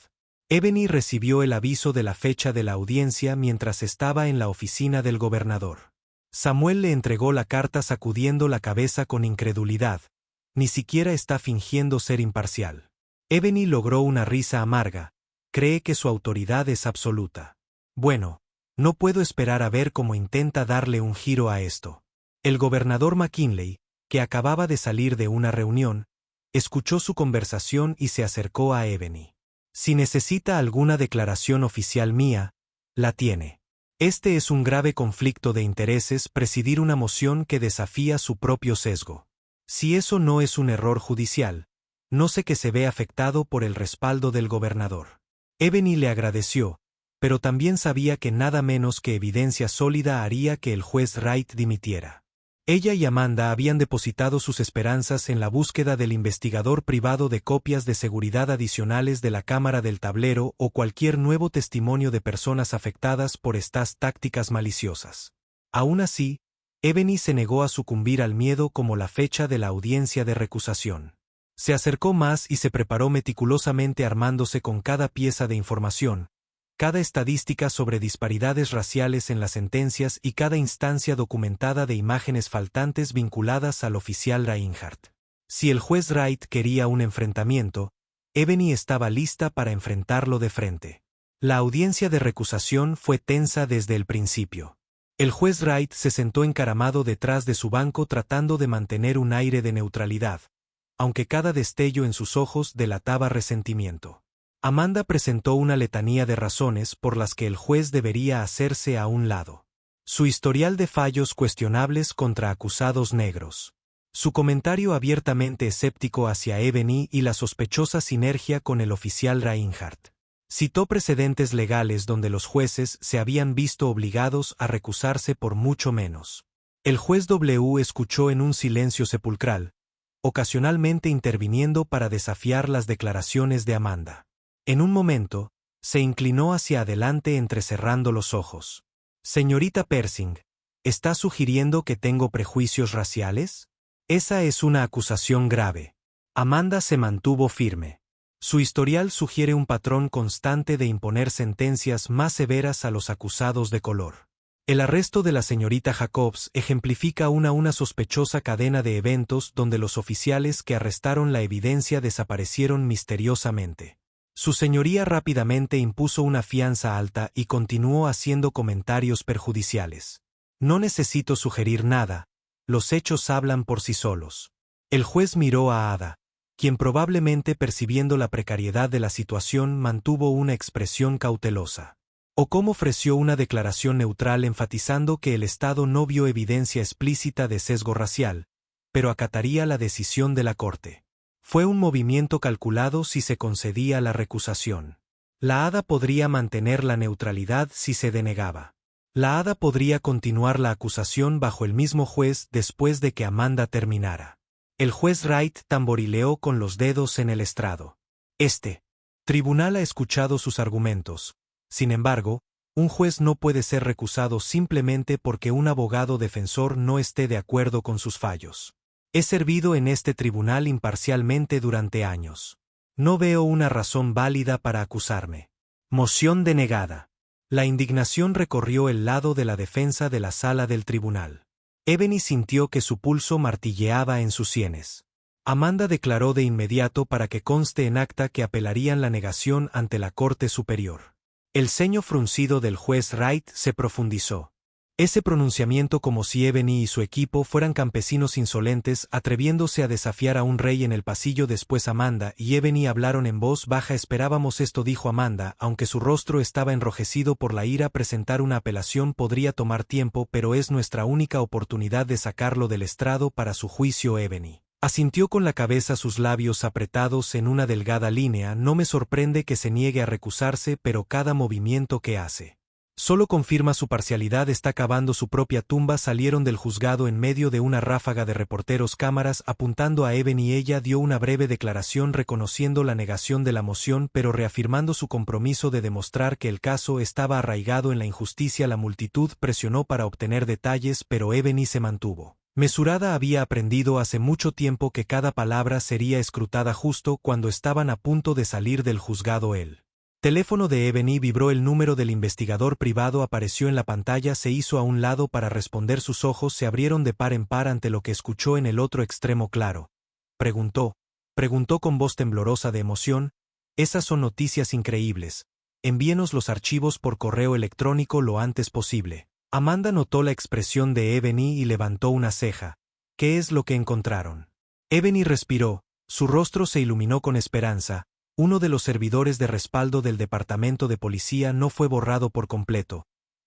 Ebony recibió el aviso de la fecha de la audiencia mientras estaba en la oficina del gobernador. Samuel le entregó la carta sacudiendo la cabeza con incredulidad. Ni siquiera está fingiendo ser imparcial. Ebony logró una risa amarga. Cree que su autoridad es absoluta. Bueno, no puedo esperar a ver cómo intenta darle un giro a esto. El gobernador McKinley, que acababa de salir de una reunión, escuchó su conversación y se acercó a Ebony. Si necesita alguna declaración oficial mía, la tiene. Este es un grave conflicto de intereses presidir una moción que desafía su propio sesgo. Si eso no es un error judicial, no sé que se ve afectado por el respaldo del gobernador. Ebony le agradeció, pero también sabía que nada menos que evidencia sólida haría que el juez Wright dimitiera. Ella y Amanda habían depositado sus esperanzas en la búsqueda del investigador privado de copias de seguridad adicionales de la cámara del tablero o cualquier nuevo testimonio de personas afectadas por estas tácticas maliciosas. Aún así, Ebony se negó a sucumbir al miedo como la fecha de la audiencia de recusación. Se acercó más y se preparó meticulosamente armándose con cada pieza de información, cada estadística sobre disparidades raciales en las sentencias y cada instancia documentada de imágenes faltantes vinculadas al oficial Reinhardt. Si el juez Wright quería un enfrentamiento, Ebony estaba lista para enfrentarlo de frente. La audiencia de recusación fue tensa desde el principio. El juez Wright se sentó encaramado detrás de su banco tratando de mantener un aire de neutralidad, aunque cada destello en sus ojos delataba resentimiento. Amanda presentó una letanía de razones por las que el juez debería hacerse a un lado. Su historial de fallos cuestionables contra acusados negros. Su comentario abiertamente escéptico hacia Ebony y la sospechosa sinergia con el oficial Reinhardt. Citó precedentes legales donde los jueces se habían visto obligados a recusarse por mucho menos. El juez W escuchó en un silencio sepulcral, ocasionalmente interviniendo para desafiar las declaraciones de Amanda. En un momento, se inclinó hacia adelante entrecerrando los ojos. Señorita Persing, ¿está sugiriendo que tengo prejuicios raciales? Esa es una acusación grave. Amanda se mantuvo firme. Su historial sugiere un patrón constante de imponer sentencias más severas a los acusados de color. El arresto de la señorita Jacobs ejemplifica una sospechosa cadena de eventos donde los oficiales que arrestaron la evidencia desaparecieron misteriosamente. Su señoría rápidamente impuso una fianza alta y continuó haciendo comentarios perjudiciales. No necesito sugerir nada, los hechos hablan por sí solos. El juez miró a Ada, quien probablemente percibiendo la precariedad de la situación mantuvo una expresión cautelosa. Ocom ofreció una declaración neutral enfatizando que el Estado no vio evidencia explícita de sesgo racial, pero acataría la decisión de la Corte. Fue un movimiento calculado si se concedía la recusación. La Hada podría mantener la neutralidad si se denegaba. La Hada podría continuar la acusación bajo el mismo juez después de que Amanda terminara. El juez Wright tamborileó con los dedos en el estrado. Este tribunal ha escuchado sus argumentos. Sin embargo, un juez no puede ser recusado simplemente porque un abogado defensor no esté de acuerdo con sus fallos. He servido en este tribunal imparcialmente durante años. No veo una razón válida para acusarme. Moción denegada. La indignación recorrió el lado de la defensa de la sala del tribunal. Ebony sintió que su pulso martilleaba en sus sienes. Amanda declaró de inmediato para que conste en acta que apelarían la negación ante la Corte Superior. El ceño fruncido del juez Wright se profundizó. Ese pronunciamiento como si Ebony y su equipo fueran campesinos insolentes atreviéndose a desafiar a un rey en el pasillo. Después Amanda y Ebony hablaron en voz baja. Esperábamos esto, dijo Amanda, aunque su rostro estaba enrojecido por la ira. Presentar una apelación podría tomar tiempo, pero es nuestra única oportunidad de sacarlo del estrado para su juicio. Ebony asintió con la cabeza, sus labios apretados en una delgada línea. No me sorprende que se niegue a recusarse, pero cada movimiento que hace Solo confirma su parcialidad, está cavando su propia tumba. Salieron del juzgado en medio de una ráfaga de reporteros, cámaras apuntando a Ebony. Ella dio una breve declaración reconociendo la negación de la moción pero reafirmando su compromiso de demostrar que el caso estaba arraigado en la injusticia. La multitud presionó para obtener detalles pero Ebony se mantuvo mesurada. Había aprendido hace mucho tiempo que cada palabra sería escrutada. Justo cuando estaban a punto de salir del juzgado, el teléfono de Ebony vibró. El número del investigador privado apareció en la pantalla. Se hizo a un lado para responder. Sus ojos se abrieron de par en par ante lo que escuchó en el otro extremo. Claro. Preguntó con voz temblorosa de emoción. Esas son noticias increíbles. Envíenos los archivos por correo electrónico lo antes posible. Amanda notó la expresión de Ebony y levantó una ceja. ¿Qué es lo que encontraron? Ebony respiró. Su rostro se iluminó con esperanza. Uno de los servidores de respaldo del departamento de policía no fue borrado por completo.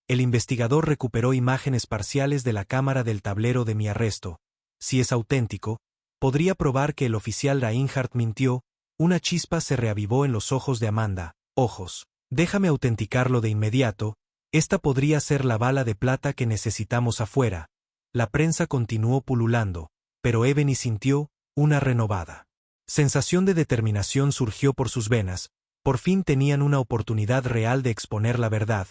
El investigador recuperó imágenes parciales de la cámara del tablero de mi arresto. Si es auténtico, podría probar que el oficial Reinhardt mintió. Una chispa se reavivó en los ojos de Amanda. Ojos. Déjame autenticarlo de inmediato. Esta podría ser la bala de plata que necesitamos afuera. La prensa continuó pululando, pero Ebony sintió una renovada sensación de determinación surgió por sus venas. Por fin tenían una oportunidad real de exponer la verdad,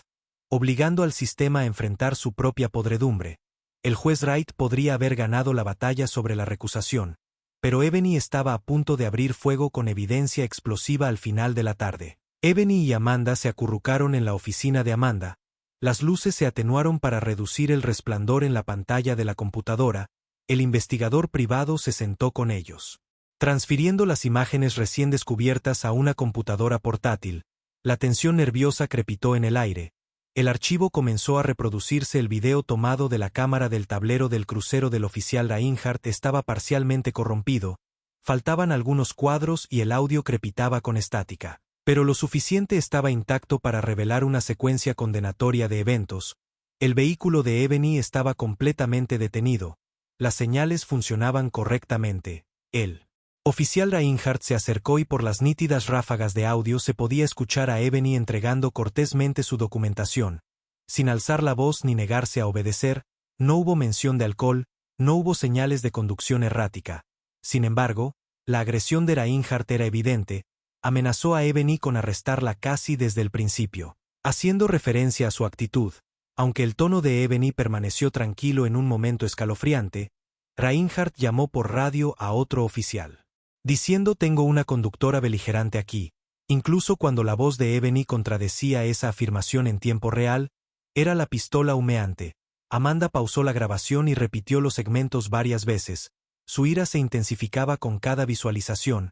obligando al sistema a enfrentar su propia podredumbre. El juez Wright podría haber ganado la batalla sobre la recusación, pero Ebony estaba a punto de abrir fuego con evidencia explosiva al final de la tarde. Ebony y Amanda se acurrucaron en la oficina de Amanda. Las luces se atenuaron para reducir el resplandor en la pantalla de la computadora. El investigador privado se sentó con ellos, transfiriendo las imágenes recién descubiertas a una computadora portátil. La tensión nerviosa crepitó en el aire. El archivo comenzó a reproducirse. El video tomado de la cámara del tablero del crucero del oficial Reinhardt estaba parcialmente corrompido. Faltaban algunos cuadros y el audio crepitaba con estática. Pero lo suficiente estaba intacto para revelar una secuencia condenatoria de eventos. El vehículo de Ebony estaba completamente detenido. Las señales funcionaban correctamente. El oficial Reinhardt se acercó y por las nítidas ráfagas de audio se podía escuchar a Ebony entregando cortésmente su documentación. Sin alzar la voz ni negarse a obedecer, no hubo mención de alcohol, no hubo señales de conducción errática. Sin embargo, la agresión de Reinhardt era evidente. Amenazó a Ebony con arrestarla casi desde el principio, haciendo referencia a su actitud. Aunque el tono de Ebony permaneció tranquilo en un momento escalofriante, Reinhardt llamó por radio a otro oficial, diciendo: tengo una conductora beligerante aquí. Incluso cuando la voz de Ebony contradecía esa afirmación en tiempo real, era la pistola humeante. Amanda pausó la grabación y repitió los segmentos varias veces. Su ira se intensificaba con cada visualización.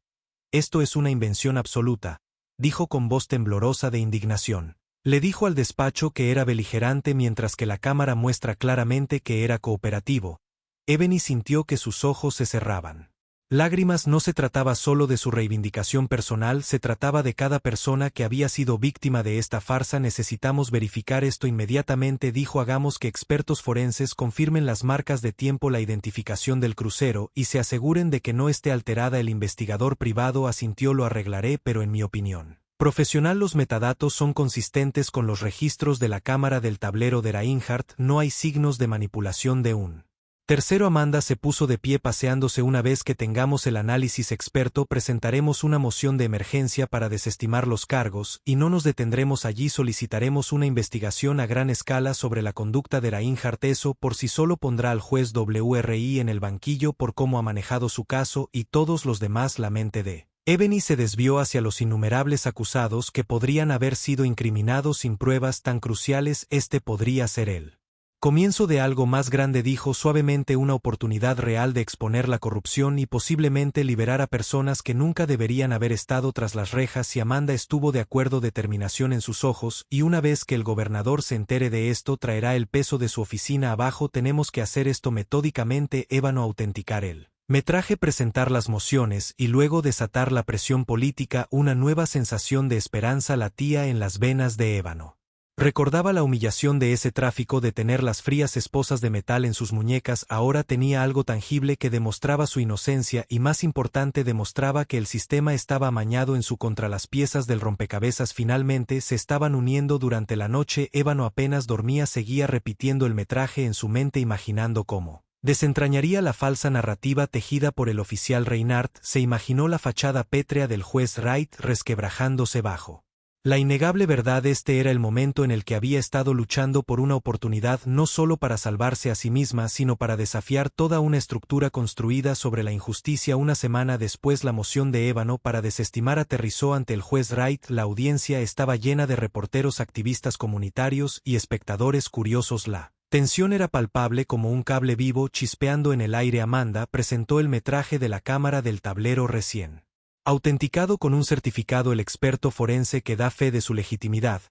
Esto es una invención absoluta, dijo con voz temblorosa de indignación. Le dijo al despacho que era beligerante mientras que la cámara muestra claramente que era cooperativo. Ebony sintió que sus ojos se cerraban. Lágrimas. No se trataba solo de su reivindicación personal, se trataba de cada persona que había sido víctima de esta farsa. Necesitamos verificar esto inmediatamente, dijo. Hagamos que expertos forenses confirmen las marcas de tiempo, la identificación del crucero y se aseguren de que no esté alterada. El investigador privado asintió. Lo arreglaré, pero en mi opinión profesional los metadatos son consistentes con los registros de la cámara del tablero de Reinhardt. No hay signos de manipulación de un tercero. Amanda se puso de pie paseándose. Una vez que tengamos el análisis experto, presentaremos una moción de emergencia para desestimar los cargos, y no nos detendremos allí. Solicitaremos una investigación a gran escala sobre la conducta de Reinhardt. Eso por sí solo pondrá al juez WRI en el banquillo por cómo ha manejado su caso y todos los demás. La mente de Ebony se desvió hacia los innumerables acusados que podrían haber sido incriminados sin pruebas tan cruciales. Este podría ser él. Comienzo de algo más grande, dijo suavemente, una oportunidad real de exponer la corrupción y posiblemente liberar a personas que nunca deberían haber estado tras las rejas. Y Amanda estuvo de acuerdo, determinación en sus ojos. Y una vez que el gobernador se entere de esto, traerá el peso de su oficina abajo. Tenemos que hacer esto metódicamente. Ébano, autenticar el metraje, presentar las mociones y luego desatar la presión política. Una nueva sensación de esperanza latía en las venas de Ébano. Recordaba la humillación de ese tráfico de tener las frías esposas de metal en sus muñecas. Ahora tenía algo tangible que demostraba su inocencia y, más importante, demostraba que el sistema estaba amañado en su contra. Las piezas del rompecabezas finalmente se estaban uniendo durante la noche. Ébano apenas dormía, seguía repitiendo el metraje en su mente, imaginando cómo desentrañaría la falsa narrativa tejida por el oficial Reinhardt. Se imaginó la fachada pétrea del juez Wright resquebrajándose bajo la innegable verdad. Este era el momento en el que había estado luchando por una oportunidad, no solo para salvarse a sí misma, sino para desafiar toda una estructura construida sobre la injusticia. Una semana después, la moción de Ébano para desestimar aterrizó ante el juez Wright. La audiencia estaba llena de reporteros, activistas comunitarios y espectadores curiosos. La tensión era palpable como un cable vivo chispeando en el aire. Amanda presentó el metraje de la cámara del tablero recién autenticado con un certificado, el experto forense que da fe de su legitimidad.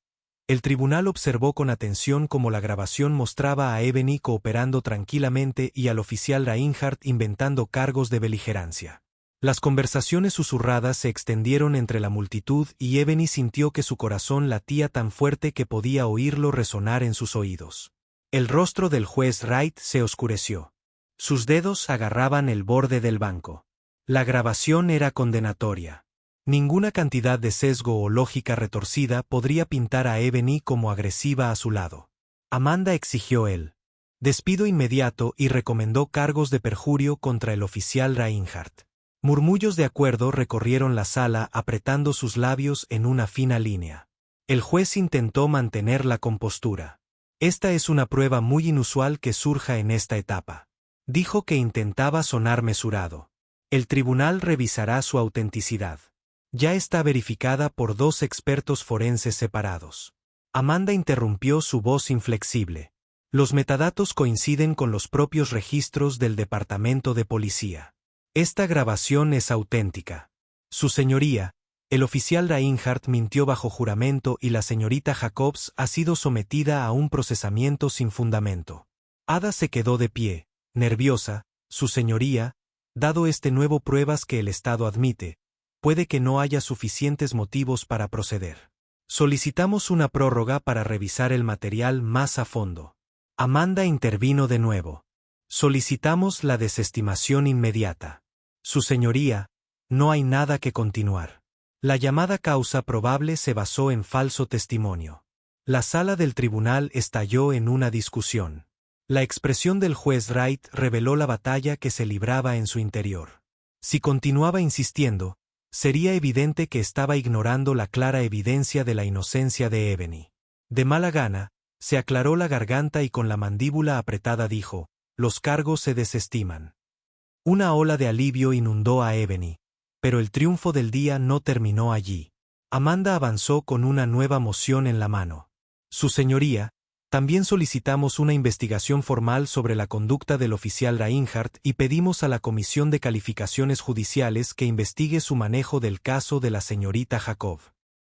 El tribunal observó con atención cómo la grabación mostraba a Ebony cooperando tranquilamente y al oficial Reinhardt inventando cargos de beligerancia. Las conversaciones susurradas se extendieron entre la multitud y Ebony sintió que su corazón latía tan fuerte que podía oírlo resonar en sus oídos. El rostro del juez Wright se oscureció. Sus dedos agarraban el borde del banco. La grabación era condenatoria. Ninguna cantidad de sesgo o lógica retorcida podría pintar a Ebony como agresiva a su lado. Amanda exigió el despido inmediato y recomendó cargos de perjurio contra el oficial Reinhardt. Murmullos de acuerdo recorrieron la sala, apretando sus labios en una fina línea. El juez intentó mantener la compostura. Esta es una prueba muy inusual que surja en esta etapa. Dijo que intentaba sonar mesurado. El tribunal revisará su autenticidad. Ya está verificada por dos expertos forenses separados. Amanda interrumpió, su voz inflexible. Los metadatos coinciden con los propios registros del Departamento de Policía. Esta grabación es auténtica. Su señoría, el oficial Reinhardt mintió bajo juramento y la señorita Jacobs ha sido sometida a un procesamiento sin fundamento. Ada se quedó de pie, nerviosa. Su señoría, dado este nuevo pruebas que el Estado admite, puede que no haya suficientes motivos para proceder. Solicitamos una prórroga para revisar el material más a fondo. Amanda intervino de nuevo. Solicitamos la desestimación inmediata. Su señoría, no hay nada que continuar. La llamada causa probable se basó en falso testimonio. La sala del tribunal estalló en una discusión. La expresión del juez Wright reveló la batalla que se libraba en su interior. Si continuaba insistiendo, sería evidente que estaba ignorando la clara evidencia de la inocencia de Ebony. De mala gana, se aclaró la garganta y con la mandíbula apretada dijo: los cargos se desestiman. Una ola de alivio inundó a Ebony, pero el triunfo del día no terminó allí. Amanda avanzó con una nueva moción en la mano. Su señoría, también solicitamos una investigación formal sobre la conducta del oficial Reinhardt y pedimos a la Comisión de Calificaciones Judiciales que investigue su manejo del caso de la señorita Jacob.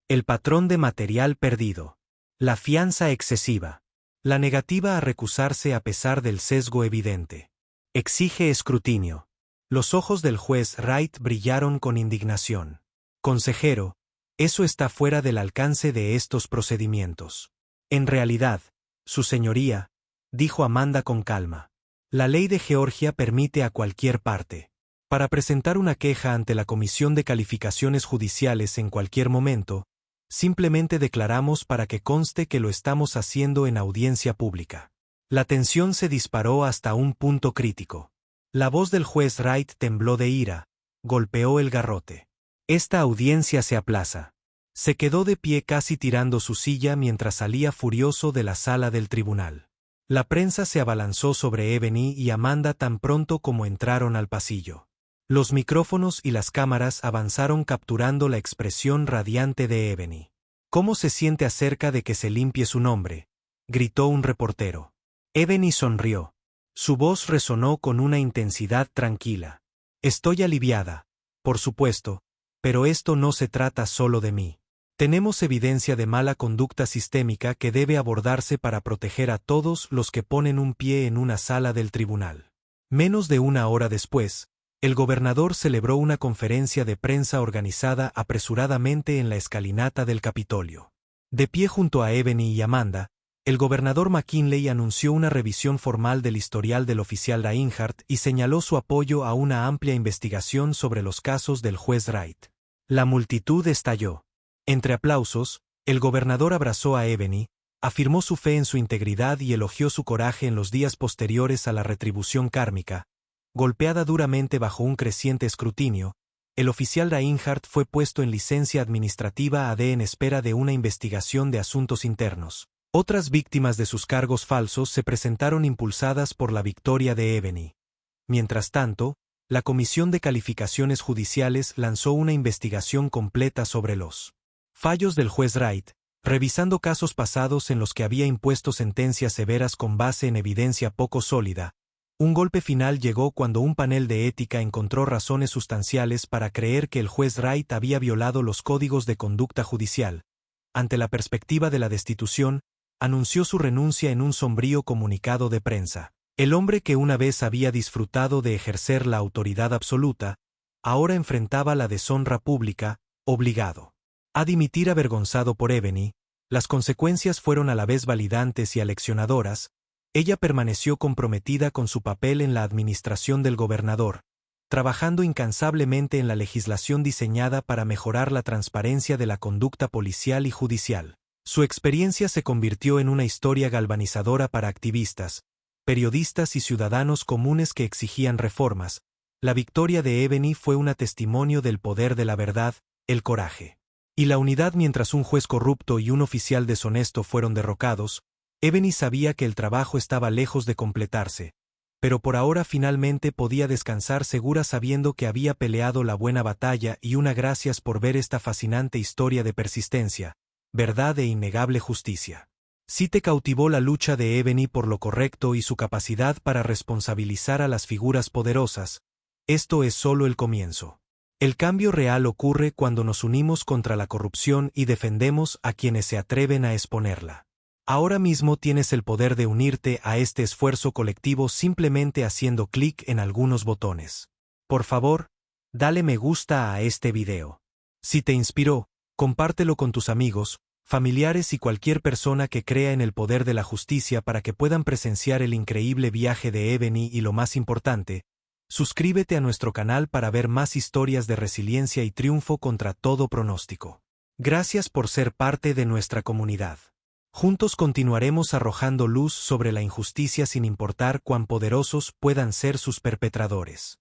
El patrón de material perdido. La fianza excesiva. La negativa a recusarse a pesar del sesgo evidente. Exige escrutinio. Los ojos del juez Wright brillaron con indignación. Consejero, eso está fuera del alcance de estos procedimientos. En realidad, su señoría, dijo Amanda con calma, la ley de Georgia permite a cualquier parte, para presentar una queja ante la Comisión de Calificaciones Judiciales en cualquier momento. Simplemente declaramos para que conste que lo estamos haciendo en audiencia pública. La tensión se disparó hasta un punto crítico. La voz del juez Wright tembló de ira, golpeó el garrote. Esta audiencia se aplaza. Se quedó de pie casi tirando su silla mientras salía furioso de la sala del tribunal. La prensa se abalanzó sobre Ebony y Amanda tan pronto como entraron al pasillo. Los micrófonos y las cámaras avanzaron capturando la expresión radiante de Ebony. ¿Cómo se siente acerca de que se limpie su nombre?, gritó un reportero. Ebony sonrió. Su voz resonó con una intensidad tranquila. Estoy aliviada, por supuesto, pero esto no se trata solo de mí. Tenemos evidencia de mala conducta sistémica que debe abordarse para proteger a todos los que ponen un pie en una sala del tribunal. Menos de una hora después, el gobernador celebró una conferencia de prensa organizada apresuradamente en la escalinata del Capitolio. De pie junto a Ebony y Amanda, el gobernador McKinley anunció una revisión formal del historial del oficial Reinhardt y señaló su apoyo a una amplia investigación sobre los casos del juez Wright. La multitud estalló. Entre aplausos, el gobernador abrazó a Ebony, afirmó su fe en su integridad y elogió su coraje en los días posteriores a la retribución kármica. Golpeada duramente bajo un creciente escrutinio, el oficial Reinhardt fue puesto en licencia administrativa AD en espera de una investigación de asuntos internos. Otras víctimas de sus cargos falsos se presentaron impulsadas por la victoria de Ebony. Mientras tanto, la Comisión de Calificaciones Judiciales lanzó una investigación completa sobre los fallos del juez Wright, revisando casos pasados en los que había impuesto sentencias severas con base en evidencia poco sólida. Un golpe final llegó cuando un panel de ética encontró razones sustanciales para creer que el juez Wright había violado los códigos de conducta judicial. Ante la perspectiva de la destitución, anunció su renuncia en un sombrío comunicado de prensa. El hombre que una vez había disfrutado de ejercer la autoridad absoluta, ahora enfrentaba la deshonra pública, obligado a dimitir avergonzado por Ebony. Las consecuencias fueron a la vez validantes y aleccionadoras. Ella permaneció comprometida con su papel en la administración del gobernador, trabajando incansablemente en la legislación diseñada para mejorar la transparencia de la conducta policial y judicial. Su experiencia se convirtió en una historia galvanizadora para activistas, periodistas y ciudadanos comunes que exigían reformas. La victoria de Ebony fue un testimonio del poder de la verdad, el coraje y la unidad. Mientras un juez corrupto y un oficial deshonesto fueron derrocados, Ebony sabía que el trabajo estaba lejos de completarse, pero por ahora finalmente podía descansar segura sabiendo que había peleado la buena batalla. Y una gracias por ver esta fascinante historia de persistencia, verdad e innegable justicia. Si te cautivó la lucha de Ebony por lo correcto y su capacidad para responsabilizar a las figuras poderosas, esto es solo el comienzo. El cambio real ocurre cuando nos unimos contra la corrupción y defendemos a quienes se atreven a exponerla. Ahora mismo tienes el poder de unirte a este esfuerzo colectivo simplemente haciendo clic en algunos botones. Por favor, dale me gusta a este video. Si te inspiró, compártelo con tus amigos, familiares y cualquier persona que crea en el poder de la justicia para que puedan presenciar el increíble viaje de Ebony. Y lo más importante, suscríbete a nuestro canal para ver más historias de resiliencia y triunfo contra todo pronóstico. Gracias por ser parte de nuestra comunidad. Juntos continuaremos arrojando luz sobre la injusticia sin importar cuán poderosos puedan ser sus perpetradores.